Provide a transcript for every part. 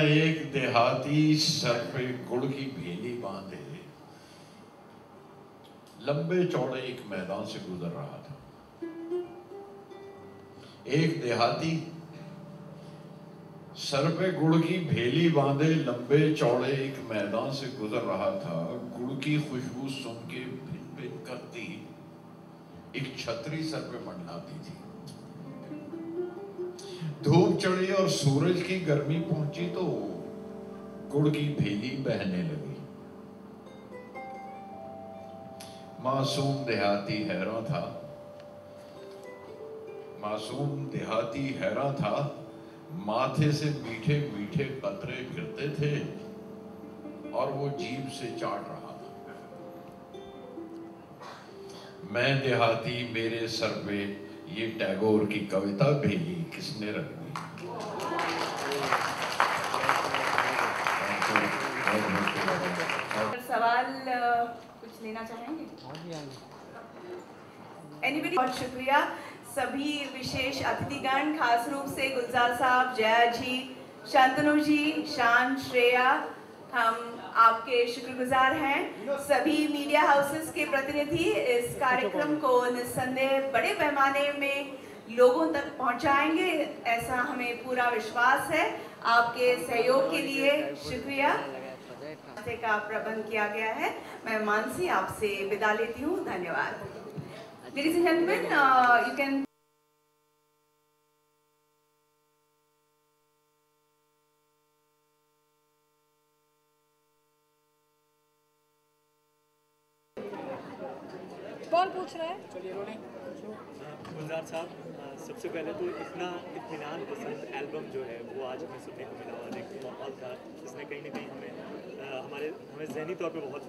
एक देहाती सर पे गुड़ की भेली बांधे लंबे चौड़े एक मैदान से गुजर रहा था। एक देहाती सर पे गुड़ की भेली बांधे लंबे चौड़े एक मैदान से गुजर रहा था। गुड़ की खुशबू सुन के भिन भिन करती एक छतरी सर पे मंडलाती थी। धूप चढ़ी और सूरज की गर्मी पहुंची तो गुड़ की भेली बहने लगी। मासूम देहाती हैरान था। मासूम देहाती हैरान था। माथे से मीठे मीठे कतरे गिरते थे और वो जीभ से चाट रहा था। मैं देहाती मेरे सर पे ये टैगोर की कविता भेली किसने रख दी। सवाल कुछ लेना चाहेंगे? एनीबडी? बहुत शुक्रिया सभी विशेष अतिथिगण, खास रूप से गुलजार साहब, जया जी, शांतनु जी, शान, श्रेया, हम आपके शुक्रगुजार हैं। सभी मीडिया हाउसेस के प्रतिनिधि इस कार्यक्रम को निस्संदेह बड़े पैमाने में लोगों तक पहुंचाएंगे, ऐसा हमें पूरा विश्वास है। आपके सहयोग के लिए शुक्रिया। का प्रबंध किया गया है। मैं मानसी आपसे विदा लेती हूँ। धन्यवाद। Ladies and gentlemen, you can कौन पूछ रहा है? गुलजार साहब, सबसे पहले तो इतना इत्मीनान पसंद एल्बम जो है वो आज हमें सुनने को मिला और एक माहौल था जिसने कहीं ना कहीं हमें ज़हनी तौर पे बहुत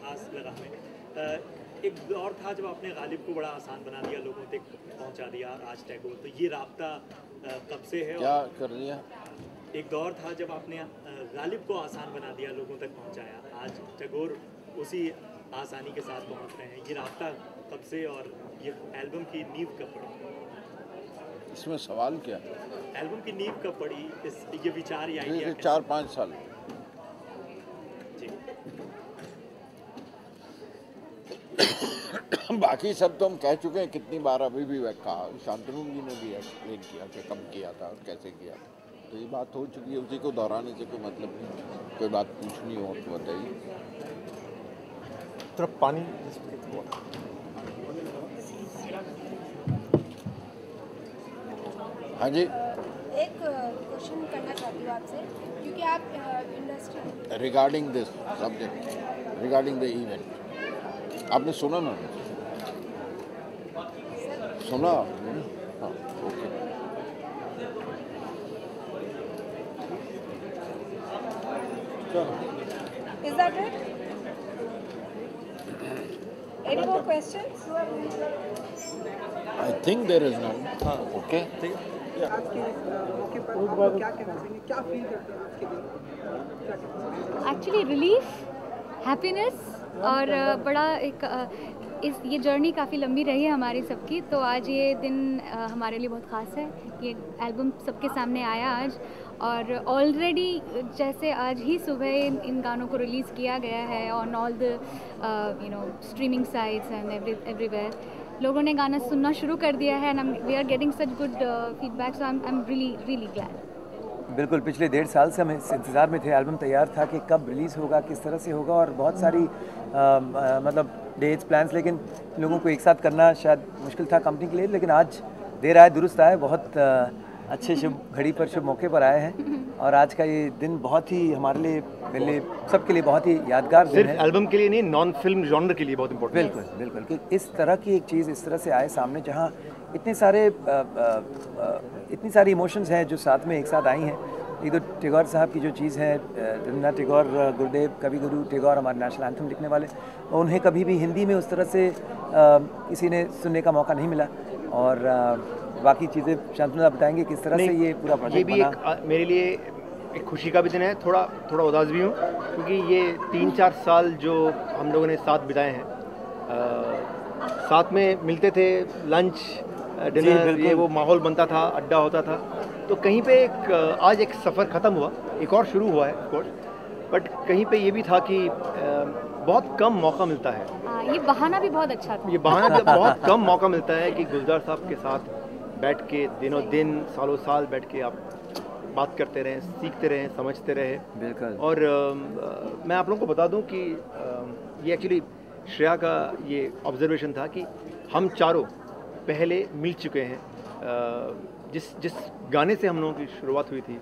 खास लगा हमें। एक दौर था जब आपने गालिब को बड़ा आसान बना दिया, लोगों तक पहुंचा दिया आज टैगोर, तो ये राब्ता कब से है? क्या कर दिया? एक दौर था जब आपने गालिब को आसान बना दिया, लोगों तक पहुंचाया, आज टैगोर उसी आसानी के साथ पहुंच रहे हैं। ये राब्ता कब से और ये एल्बम की नींव कब पड़ी? इसमें सवाल क्या? एल्बम की नींव कब पड़ी? ये विचार या आइडिया? 4-5 साल। जी। बाकी सब तो हम कह चुके हैं कितनी बार, अभी भी कहा। शांतनु जी ने भी एक्सप्लेन किया कि कब किया था और कैसे किया था, तो ये बात हो चुकी है। उसी को दोहराने से कोई मतलब नहीं। कोई बात पूछनी हो तो बताइए। तरफ पानी। हाँ जी, एक क्वेश्चन करना चाहती हूँ आपसे, क्योंकि आप industry regarding this subject, regarding the event, आपने सुना ना? सुना? हाँ, okay. Is that it? Any more questions? I think there is none. Okay. आज के मौके पर क्या कहना चाहेंगे, क्या फील करते हैं आज के दिन? एक्चुअली रिलीफ, हैप्पीनेस और बड़ा एक ये जर्नी काफ़ी लंबी रही है हमारी सबकी, तो आज ये दिन हमारे लिए बहुत ख़ास है। ये एल्बम सबके सामने आया आज, और ऑलरेडी जैसे आज ही सुबह इन गानों को रिलीज़ किया गया है on all the streaming sites and everywhere. लोगों ने गाना सुनना शुरू कर दिया है and we are getting such good feedback, so I am really glad. बिल्कुल, पिछले 1.5 साल से हम इस इंतज़ार में थे। एल्बम तैयार था कि कब रिलीज़ होगा, किस तरह से होगा, और बहुत सारी मतलब डेट्स, प्लान्स, लेकिन लोगों को एक साथ करना शायद मुश्किल था कंपनी के लिए। लेकिन आज देर आए दुरुस्त आए, बहुत अच्छे शुभ घड़ी पर, शुभ मौके पर आए हैं। और आज का ये दिन बहुत ही हमारे लिए, मेरे लिए, सबके लिए बहुत ही यादगार दिन है। सिर्फ एल्बम के लिए नहीं, नॉन फिल्म जॉनर के लिए बहुत इम्पोर्टेंट। बिल्कुल बिल्कुल, कि इस तरह की एक चीज़ इस तरह से आए सामने, जहाँ इतने सारे इतनी सारी इमोशंस हैं जो साथ में एक साथ आई हैं। एक तो टैगोर साहब की जो चीज़ है, रविंद्रनाथ टैगोर, गुरुदेव, कवि गुरु टैगोर, हमारे नेशनल एंथम लिखने वाले, उन्हें कभी भी हिंदी में उस तरह से किसी ने सुनने का मौका नहीं मिला। और बाकी चीज़ें शांतनु आप बताएंगे किस तरह से ये पूरा प्रोजेक्ट बना। ये भी मेरे लिए एक खुशी का भी दिन है, थोड़ा उदास भी हूँ, क्योंकि ये 3-4 साल जो हम लोगों ने साथ बिताए हैं, साथ में मिलते थे, लंच डिनर, ये वो माहौल बनता था, अड्डा होता था। तो कहीं पे आज एक सफ़र ख़त्म हुआ, एक और शुरू हुआ है ऑफ कोर्स, बट कहीं पे ये भी था कि बहुत कम मौका मिलता है। ये बहाना भी बहुत अच्छा था। ये बहाना भी बहुत कम मौका मिलता है कि गुलजार साहब के साथ बैठ के दिनों दिन, सालों साल बैठ के आप बात करते रहें, सीखते रहें, समझते रहें। बिल्कुल। और मैं आप लोगों को बता दूं कि ये एक्चुअली श्रेया का ये ऑब्जर्वेशन था कि हम चारों पहले मिल चुके हैं। जिस गाने से हम लोगों की शुरुआत हुई थी,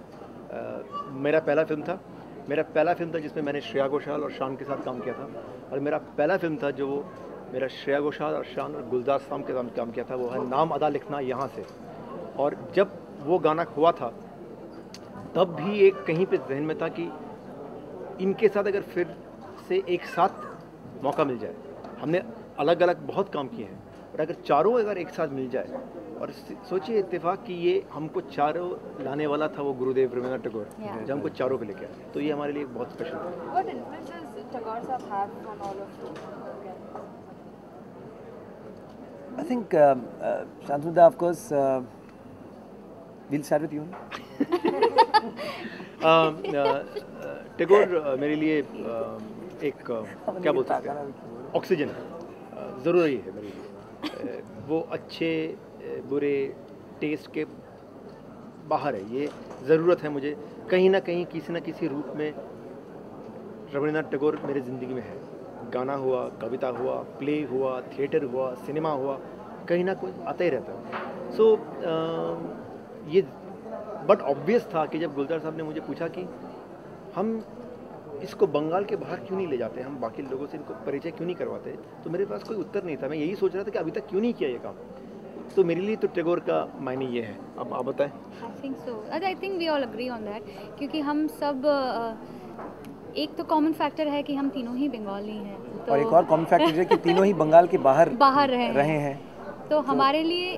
मेरा पहला फिल्म था जिसमें मैंने श्रेया घोषाल और शान के साथ काम किया था। और मेरा पहला फिल्म था जो मेरा श्रेया घोषाल और शान और गुलजार साहब के साथ काम किया था, वो है नाम अदा लिखना यहाँ से। और जब वो गाना हुआ था तब भी एक कहीं पे जहन में था कि इनके साथ अगर फिर से एक साथ मौका मिल जाए, हमने अलग अलग बहुत काम किए हैं, और अगर चारों एक साथ मिल जाए, और सोचिए इत्तेफाक कि ये हमको चारों लाने वाला था वो गुरुदेव रवींद्रनाथ टैगोर, जो हमको चारों पे लेके आए। तो ये हमारे लिए बहुत स्पेशल था। What influences Tagore sahab have on all of you? I think Shantanu, of course, we'll start with you. Tagore मेरे लिए एक क्या बोलते हैं, ऑक्सीजन ज़रूरी है मेरे लिए। वो अच्छे बुरे टेस्ट के बाहर है, ये ज़रूरत है मुझे कहीं ना कहीं किसी न किसी रूप में। रवींद्रनाथ टैगोर मेरी ज़िंदगी में है। गाना हुआ, कविता हुआ, प्ले हुआ, थिएटर हुआ, सिनेमा हुआ, कहीं ना कोई आता ही रहता है। सो ये बट ऑब्वियस था कि जब गुलजार साहब ने मुझे पूछा कि हम इसको बंगाल के बाहर क्यों नहीं ले जाते, हम बाकी लोगों से इनको परिचय क्यों नहीं करवाते, तो मेरे पास कोई उत्तर नहीं था। मैं यही सोच रहा था कि अभी तक क्यों नहीं किया ये काम। तो मेरे लिए तो टैगोर का मायने ये है। अब आप बताएं। I think we all agree on that, क्योंकि हम सब एक तो कॉमन फैक्टर है कि हम तीनों ही बंगाली हैं, तो और एक और कॉमन फैक्टर है कि तीनों ही बंगाल के बाहर रहे हैं। तो हमारे लिए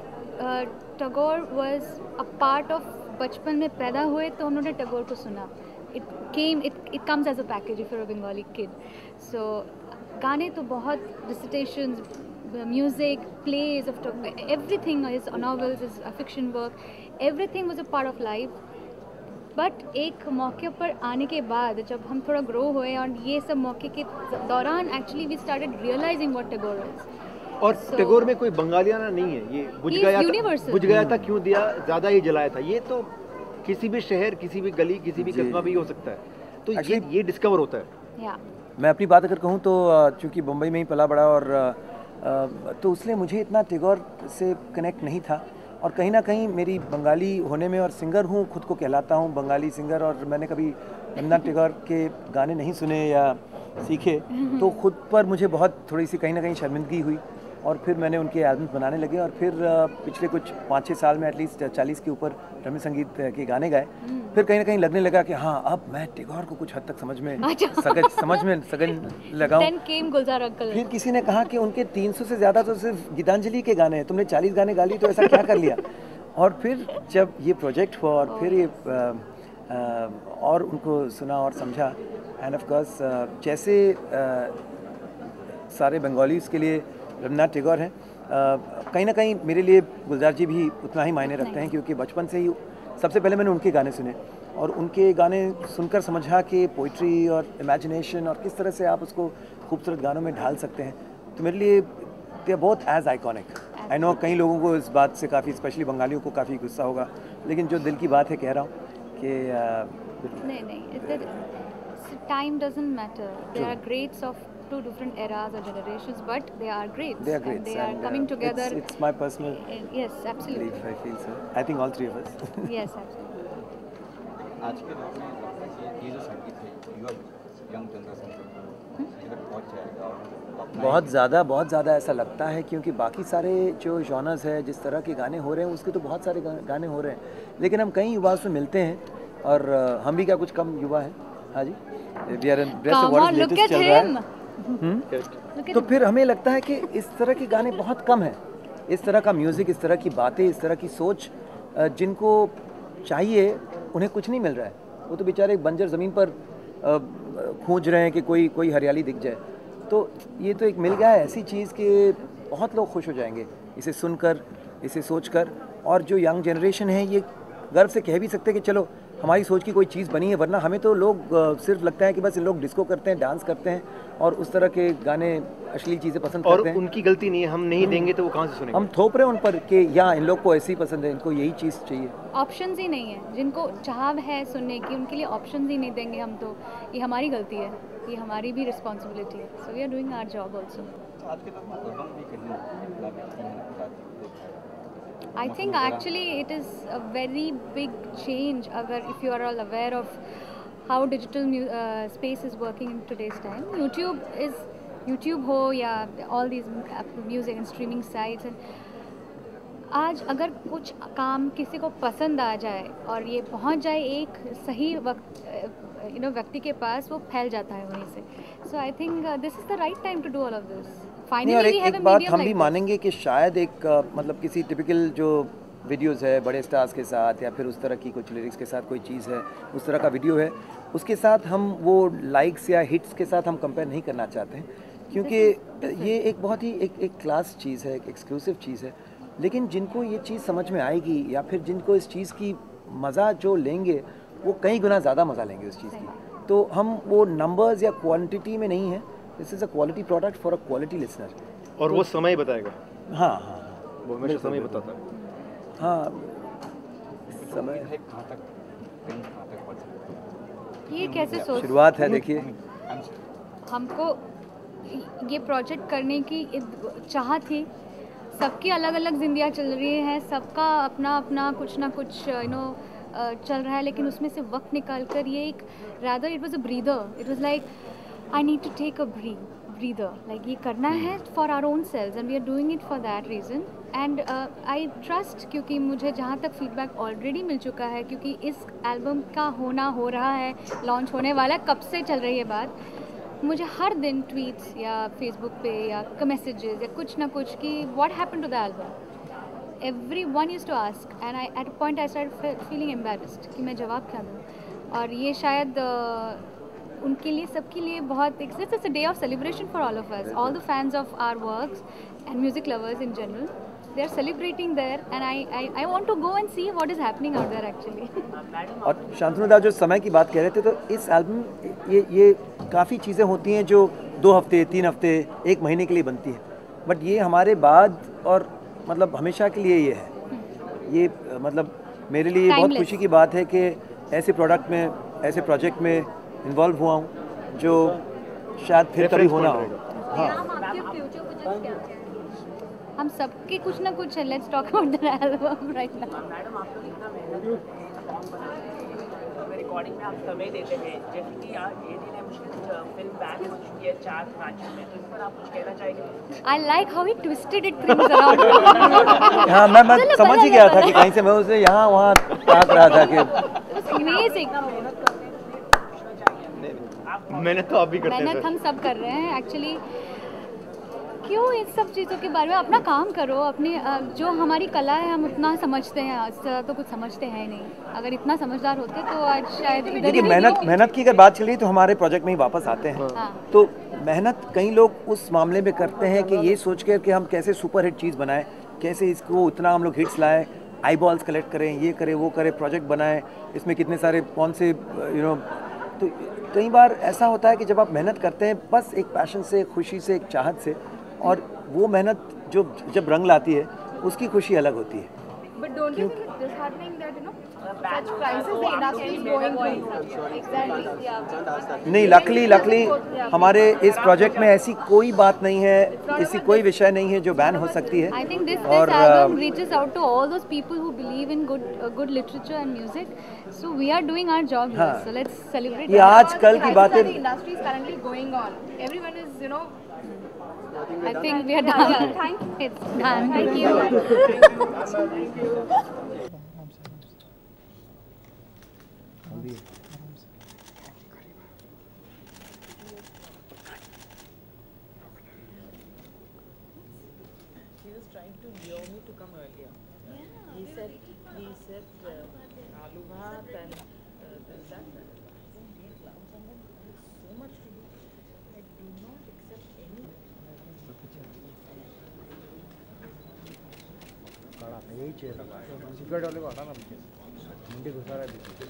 Tagore was a part of, बचपन में पैदा हुए तो उन्होंने टैगोर को सुना। It comes as a package if you're a Bengali kid. So गाने तो बहुत, recitations, music, plays of everything, his novels, his fiction work, everything was a part of life. But एक मौके पर आने के बाद जब हम थोड़ा ग्रो हुए और ये सब मौके के दौरान actually we started realising what Tagore is. और टैगोर में कोई बंगालियाना नहीं है, ये बुझ गया था क्यों दिया, ज़्यादा ही जलाया था। ये तो किसी भी शहर, किसी भी गली, किसी भी कस्बा भी हो सकता है। तो ये डिस्कवर होता है। मैं अपनी बात अगर कहूँ तो चूँकि मुंबई में ही पला बड़ा, और तो इसलिए मुझे इतना टैगोर से कनेक्ट नहीं था। और कहीं ना कहीं मेरी बंगाली होने में, और सिंगर हूँ, खुद को कहलाता हूँ बंगाली सिंगर, और मैंने कभी रवींद्रनाथ टैगोर के गाने नहीं सुने या सीखे, तो खुद पर मुझे बहुत थोड़ी सी कहीं ना कहीं शर्मिंदगी हुई। और फिर मैंने उनके एल्बम्स बनाने लगे, और फिर पिछले कुछ 5-6 साल में एटलीस्ट 40 के ऊपर रवींद्र संगीत के गाने गाए। फिर कहीं ना कहीं लगने लगा कि हाँ, अब मैं टैगोर को कुछ हद तक समझ में लगाऊं। फिर किसी ने कहा कि उनके 300 से ज़्यादा तो सिर्फ गीतांजलि के गाने हैं, तुमने 40 गाने गा लिए, तो ऐसा क्या कर लिया। और फिर जब ये प्रोजेक्ट हुआ और फिर ये और उनको सुना और समझा, एंड ऑफ कोर्स जैसे सारे बंगालीज़ के लिए रवींद्रनाथ टैगोर हैं, कहीं ना कहीं मेरे लिए गुलजार जी भी उतना ही मायने रखते हैं, क्योंकि बचपन से ही सबसे पहले मैंने उनके गाने सुने, और उनके गाने सुनकर समझा कि पोइट्री और इमेजिनेशन और किस तरह से आप उसको खूबसूरत गानों में ढाल सकते हैं। तो मेरे लिए they are both as iconic. I know कई लोगों को इस बात से काफ़ी, स्पेशली बंगालियों को काफ़ी गुस्सा होगा, लेकिन जो दिल की बात है कह रहा हूँ कि नहीं, time doesn't matter, they are greats of two different eras or generations, but they are great. They are great. They are coming together. It's my personal. Yes, absolutely. Belief, I feel so. I think all three of us. Yes, absolutely. आज के दौर में ये जो संगीत है, युवा young generation इधर पहुंच जाएगा, बहुत ज़्यादा ऐसा लगता है, क्योंकि बाकी सारे जो जॉनर्स है, जिस तरह के गाने हो रहे हैं, उसके तो बहुत सारे गाने हो रहे हैं, लेकिन हम कई युवाओं से मिलते हैं, और हम भी क्या कुछ कम युवा हैं। हाँ जी, we are impressed what is latest चल रहा है। तो फिर हमें लगता है कि इस तरह के गाने बहुत कम हैं, इस तरह का म्यूज़िक, इस तरह की बातें, इस तरह की सोच जिनको चाहिए उन्हें कुछ नहीं मिल रहा है। वो तो बेचारे एक बंजर ज़मीन पर खोज रहे हैं कि कोई हरियाली दिख जाए। तो ये तो एक मिल गया है ऐसी चीज़ कि बहुत लोग खुश हो जाएंगे इसे सुनकर, इसे सोचकर। और जो यंग जनरेशन है ये गर्व से कह भी सकते हैं कि चलो हमारी सोच की कोई चीज़ बनी है, वरना हमें तो लोग सिर्फ लगता है कि बस इन लोग डिस्को करते हैं, डांस करते हैं और उस तरह के गाने, अश्लील चीज़ें पसंद करते हैं। और उनकी गलती नहीं है, हम नहीं देंगे तो वो कहाँ से सुनेंगे? हम थोप रहे हैं उन पर कि या इन लोग को ऐसी पसंद है, इनको यही चीज़ चाहिए। ऑप्शंस ही नहीं है, जिनको चाह है सुनने की उनके लिए ऑप्शंस ही नहीं देंगे हम तो ये हमारी गलती है, ये हमारी भी रिस्पॉन्सिबिलिटी है। So we are doing our job also. आज के दौर में एल्बम भी कहीं I think actually it is a very big change अगर if you are all aware of how digital space is working in today's time. YouTube हो या all these music and streaming sites and आज अगर कुछ काम किसी को पसंद आ जाए और ये पहुंच जाए एक सही वक्त व्यक्ति के पास, वो फैल जाता है वहीं से। So I think this is the right time to do all of this. नहीं, और एक बात हम भी मानेंगे कि शायद एक मतलब किसी टिपिकल जो वीडियोस है बड़े स्टार्स के साथ या फिर उस तरह की कुछ लिरिक्स के साथ कोई चीज़ है, उस तरह का वीडियो है, उसके साथ हम वो लाइक्स या हिट्स के साथ हम कंपेयर नहीं करना चाहते हैं, क्योंकि ये एक बहुत ही एक क्लास चीज़ है, एक एक्सक्लूसिव चीज़ है। लेकिन जिनको ये चीज़ समझ में आएगी या फिर जिनको इस चीज़ की मज़ा जो लेंगे वो कई गुना ज़्यादा मज़ा लेंगे उस चीज़ की। तो हम वो नंबर्स या क्वांटिटी में नहीं है, this is a quality product for a quality listener. और वो समय बताएगा। हाँ हाँ, वो हमेशा समय बताता है। हाँ, समय ये कैसे सोच शुरुआत है। देखिए हमको ये प्रोजेक्ट करने की चाह थी, सबकी अलग अलग जिंदगियाँ चल रही हैं, सबका अपना अपना कुछ ना कुछ चल रहा है, लेकिन उसमें से वक्त निकाल कर ये एक rather it was a breather, it was like I need to take a breather, like ये करना है for our own selves and we are doing it for that reason and I trust, क्योंकि मुझे जहाँ तक फीडबैक ऑलरेडी मिल चुका है, क्योंकि इस एल्बम का हो रहा है, लॉन्च होने वाला है, कब से चल रही है बात, मुझे हर दिन ट्वीट्स या फेसबुक पे या मैसेजेस या कुछ ना कुछ कि what happened to the album, everyone used to ask and I at a point I started feeling embarrassed कि मैं जवाब क्या दूँ। और ये शायद उनके लिए, सबके लिए बहुत it's a day of celebration for all of us, all the fans of our works and music lovers in general, they are celebrating there and I want to go and see what is happening out there actually। और शांतनु दा जो समय की बात कह रहे थे, तो इस एल्बम ये काफ़ी चीज़ें होती हैं जो 2 हफ्ते 3 हफ्ते 1 महीने के लिए बनती हैं, बट ये हमारे बाद और मतलब हमेशा के लिए ये है। ये मतलब मेरे लिए बहुत खुशी की बात है कि ऐसे प्रोडक्ट में, ऐसे प्रोजेक्ट में इन्वॉल्व हुआ हूँ जो शायद फिर कभी होना हो। हाँ, हम सबके कुछ ना कुछ है। Let's talk about the album right now. Recording में आप समय देते हैं, जैसे कि ये दिन है मुश्किल फिल्म बैन हो चुकी है 4 राज्यों में, तो इस पर आप कुछ कहना चाहेंगे? I like how he twisted it things around। हाँ, मैं समझ ही गया था कि कहीं से मैं उसे यहाँ वहाँ ताक रहा था कि amazing। मेहनत तो आप भी करते हैं। मेहनत हम सब कर रहे हैं एक्चुअली। क्यों इस सब चीज़ों के बारे में, अपना काम करो, अपनी जो हमारी कला है हम उतना समझते हैं, इस तरह तो कुछ समझते हैं नहीं। अगर इतना समझदार होते तो आज शायद देखिए मेहनत की अगर बात चली तो हमारे प्रोजेक्ट में ही वापस आते हैं। हाँ। तो मेहनत कई लोग उस मामले में करते हैं कि ये सोच कर कि हम कैसे सुपर हिट चीज़ बनाएं, कैसे इसको उतना हम लोग हिट्स लाएं, आई बॉल्स कलेक्ट करें, ये करें वो करें, प्रोजेक्ट बनाएं, इसमें कितने सारे कौन से तो कई बार ऐसा होता है कि जब आप मेहनत करते हैं बस एक पैशन से, खुशी से, एक चाहत से, और वो मेहनत जो जब रंग लाती है उसकी खुशी अलग होती है। But don't you think it's disheartening that such crisis the industry is going through? Exactly, yeah. नहीं, लकली हमारे इस प्रोजेक्ट में ऐसी कोई बात नहीं है, ऐसी कोई विषय नहीं है जो बैन हो सकती है। I think this album reaches out to all those people who believe in good literature and music. So we are doing our job here. So let's celebrate. ये आज कल की बातें। The industry is currently going on. Everyone is, I think we are done. Thank you. It's done. Thank you. He was trying to lure me to come earlier. He said aloo bhat and this that. I don't need lunch and then there's so much to do. I do not accept any. यही chair रखा है, security वाले को हटाना पीछे, मुंडी घुसा रहा है पीछे।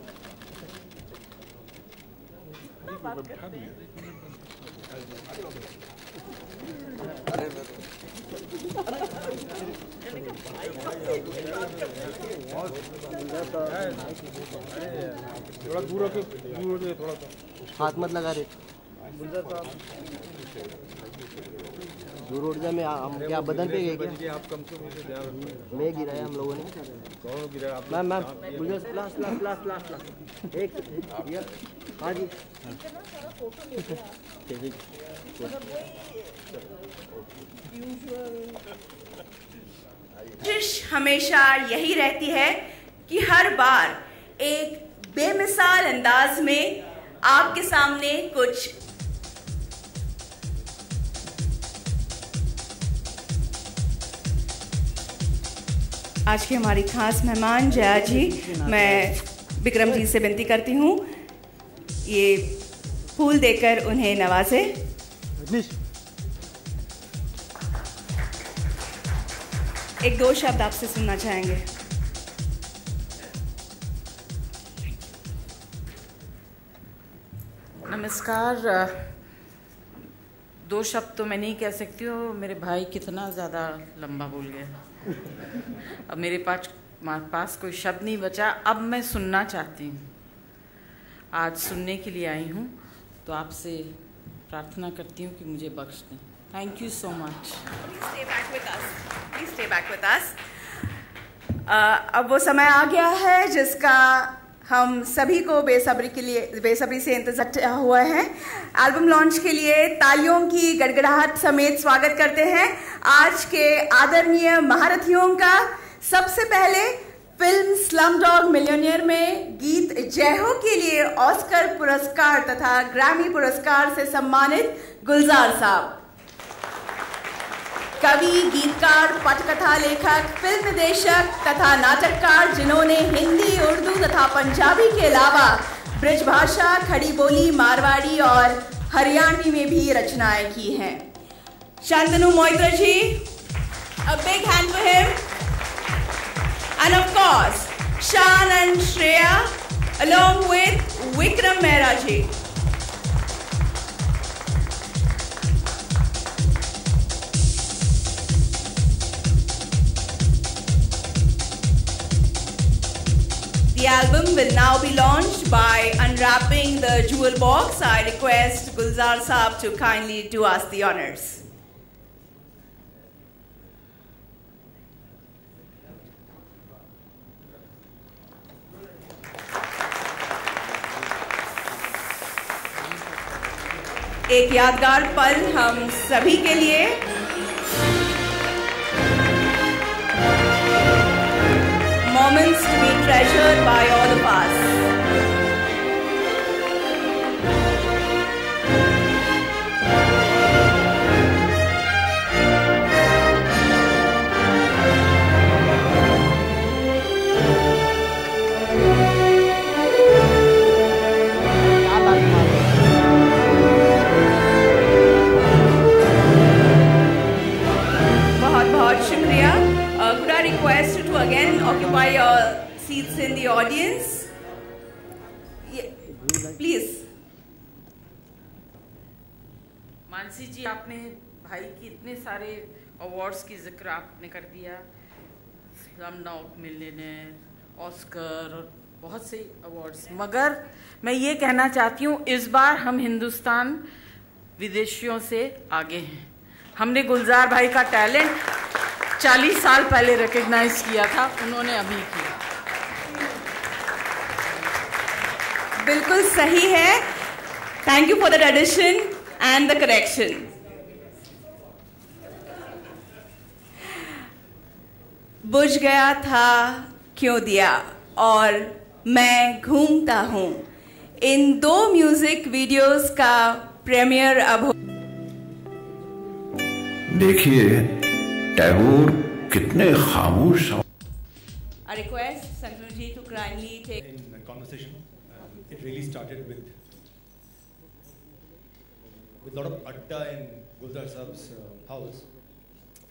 थोड़ा दूर रखो, थोड़ा सा हाथ मत लगा रहे, दूर उड़ जा। मैं क्या बदन पे गए क्या? आप कम से कम मैं गिराया हम लोगों ने। कौन गिरा आप? मैम लास्ट एक हाँ जी कोशिश हमेशा यही रहती है कि हर बार एक बेमिसाल अंदाज में आपके सामने कुछ आज के हमारी खास मेहमान जया जी, मैं विक्रम जी से विनती करती हूँ ये फूल देकर उन्हें नवाजे। एक दो शब्द आपसे सुनना चाहेंगे। नमस्कार। दो शब्द तो मैं नहीं कह सकती हूँ, मेरे भाई कितना ज़्यादा लंबा बोल गए। अब मेरे पास कोई शब्द नहीं बचा। अब मैं सुनना चाहती हूँ, आज सुनने के लिए आई हूँ, तो आपसे प्रार्थना करती हूँ कि मुझे बख्श दें। Thank you so much. Stay back with us. अब वो समय आ गया है जिसका हम सभी को बेसब्री से इंतजार हुआ है। एल्बम लॉन्च के लिए तालियों की गड़गड़ाहट समेत स्वागत करते हैं आज के आदरणीय महारथियों का। सबसे पहले फिल्म स्लमडॉग मिलियनेयर में गीत जय हो के लिए ऑस्कर पुरस्कार तथा ग्रैमी पुरस्कार से सम्मानित गुलजार साहब। कवि, गीतकार, पटकथा लेखक, फिल्म निर्देशक तथा नाटककार जिन्होंने हिंदी, उर्दू तथा पंजाबी के अलावा ब्रज भाषा, खड़ी बोली, मारवाड़ी और हरियाणवी में भी रचनाएं की हैं। शांतनु मोइत्रा जी, a big hand for him. And of course, Shan and Shreya along with Vikram Mehra ji. The album will now be launched by unwrapping the jewel box. I request Gulzar Saab to kindly do us the honors. एक यादगार पल हम सभी के लिए। Moments to be treasured by all of us. Could I request you to again occupy your seats in the audience? Please. Mansi जी, आपने भाई की इतने सारे अवार्ड्स की जिक्र आपने कर दिया, स्लमडॉग मिलियनेयर, ऑस्कर और बहुत से अवार्ड्स, मगर मैं ये कहना चाहती हूँ इस बार हम हिंदुस्तान विदेशियों से आगे हैं। हमने गुलजार भाई का टैलेंट 40 साल पहले रिकग्नाइज किया था, उन्होंने अभी किया। बिल्कुल सही है। Thank you for the addition and the correction. बुझ गया था क्यों दिया और मैं घूमता हूँ, इन दो म्यूजिक वीडियोस का प्रीमियर अब देखिए टैगोर कितने खामोश। I request Santanu ji to kindly take. In the conversation, it really started with a lot of adda in Gulzar Saab's house.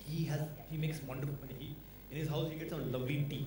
He makes wonderful. In his house, he gets some lovely tea.